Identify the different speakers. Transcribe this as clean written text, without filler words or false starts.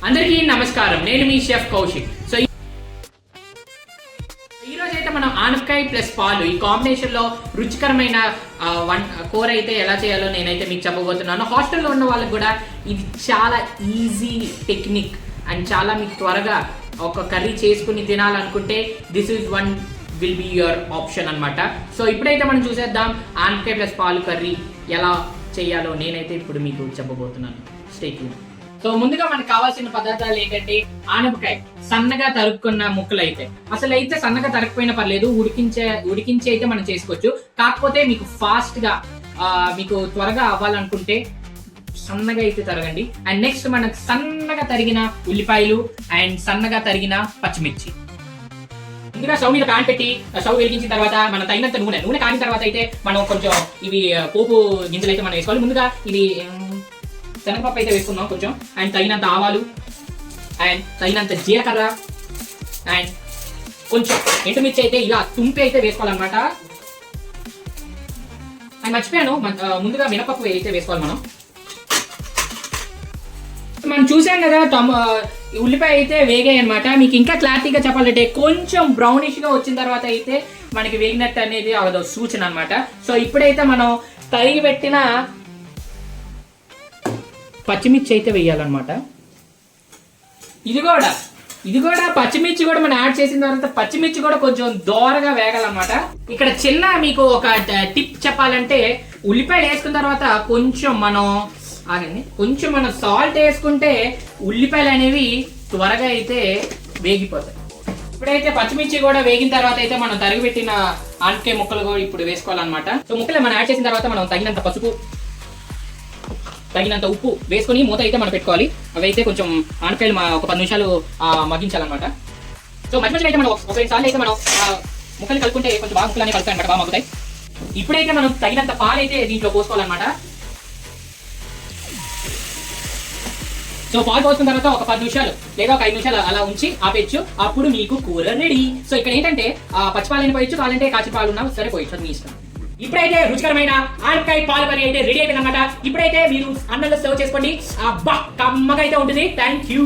Speaker 1: అందరికీ నమస్కారం. నేను మీ షెఫ్ కౌశిక్. సో ఈరోజు అయితే మనం ఆనపకాయ ప్లస్ పాలు ఈ కాంబినేషన్ లో రుచికరమైన కూర అయితే ఎలా చేయాలో నేనైతే మీకు చెప్పబోతున్నాను. హాస్టల్లో ఉన్న వాళ్ళకి కూడా ఇది చాలా ఈజీ టెక్నిక్ అండ్ చాలా మీకు త్వరగా ఒక కర్రీ చేసుకుని తినాలనుకుంటే this is one will be your option అనమాట. సో ఇప్పుడైతే మనం చూసేద్దాం ఆనపకాయ ప్లస్ పాలు కర్రీ ఎలా చేయాలో నేనైతే ఇప్పుడు మీకు చెప్పబోతున్నాను. Stay tune. సో ముందుగా మనకు కావాల్సిన పదార్థాలు ఏంటంటే ఆనపకాయ సన్నగా తరుక్కున్న ముక్కలు అయితే అసలు అయితే సన్నగా తరగకపోయినా పర్లేదు, ఉడికించి అయితే మనం చేసుకోవచ్చు. కాకపోతే మీకు ఫాస్ట్ గా మీకు త్వరగా అవ్వాలనుకుంటే సన్నగా అయితే తరగండి. అండ్ నెక్స్ట్ మనకు సన్నగా తరిగిన ఉల్లిపాయలు అండ్ సన్నగా తరిగిన పచ్చిమిర్చి. ముందుగా స్టవ్ మీద ప్యాన్ పెట్టి స్టవ్ వెలిగించిన తర్వాత మనం తగినంత నూనె కాగిన తర్వాత అయితే మనం కొంచెం ఇవి పోపు గింజలు అయితే మనం వేసుకోవాలి. ముందుగా ఇవి శనగపప్పు అయితే వేసుకుందాం కొంచెం, అండ్ తగినంత ఆవాలు అండ్ తగినంత జీలకర్ర అండ్ కొంచెం ఎండుమిర్చి అయితే ఇలా తుంపి అయితే వేసుకోవాలన్నమాట. అండ్ మర్చిపోయాను, ముందుగా మినపప్పు అయితే వేసుకోవాలి మనం చూసాం కదా. ఉల్లిపాయ అయితే వేగాయి అనమాట. మీకు ఇంకా క్లారిటీగా చెప్పాలంటే కొంచెం బ్రౌనిష్ గా వచ్చిన తర్వాత అయితే మనకి వేగినట్టు అనేది అదో సూచన అనమాట. సో ఇప్పుడైతే మనం తరిగి పెట్టిన పచ్చిమిర్చి అయితే వేయాలన్నమాట. ఇది కూడా పచ్చిమిర్చి కూడా మనం యాడ్ చేసిన తర్వాత పచ్చిమిర్చి కూడా కొంచెం దోరగా వేగాలన్నమాట. ఇక్కడ చిన్న మీకు ఒక టిప్ చెప్పాలంటే ఉల్లిపాయలు వేసుకున్న తర్వాత కొంచెం మనం సాల్ట్ వేసుకుంటే ఉల్లిపాయలు అనేవి త్వరగా అయితే వేగిపోతాయి. ఇప్పుడైతే పచ్చిమిర్చి కూడా వేగిన తర్వాత అయితే మనం తరిగిపెట్టిన ఆనపకాయ ముక్కలు కూడా ఇప్పుడు వేసుకోవాలన్నమాట. సో ముక్కలు మనం యాడ్ చేసిన తర్వాత మనం తగినంత పసుపు తగినంత ఉప్పు వేసుకొని మూత అయితే మనం పెట్టుకోవాలి. అవి అయితే కొంచెం ఆనపకాయలు ఒక 10 నిమిషాలు మగ్గించాలన్నమాట. సో మధ్య అయితే మనం ఒక 2 సార్లు అయితే మనం ముక్కలు కలుపుకుంటే కొంచెం బాగా ముక్కలు అనేవి కలుపుతాయి అనమాట, బాగా మగ్గుతాయి. ఇప్పుడైతే మనం తగినంత పాలు అయితే దీంట్లో పోసుకోవాలన్నమాట. సో పాలు పోసుకున్న తర్వాత ఒక 10 నిమిషాలు లేదా ఒక 5 నిమిషాలు అలా ఉంచి ఆపేయచ్చు. అప్పుడు మీకు కూర రెడీ. సో ఇక్కడ ఏంటంటే పచ్చిపాలని పోయొచ్చు, కావాలంటే కాచి పాలు ఉన్నా సరే పోయొచ్చు, మీ ఇష్టం. ఇప్పుడైతే రుచికరమైన ఆనపకాయ పాలు కర్రీ అయితే రెడీ అయిపోయింది అనమాట. ఇప్పుడైతే మీరు అన్నంలో సర్వ్ చేసుకోండి. అబ్బా కమ్మగా అయితే ఉంటుంది. Thank you.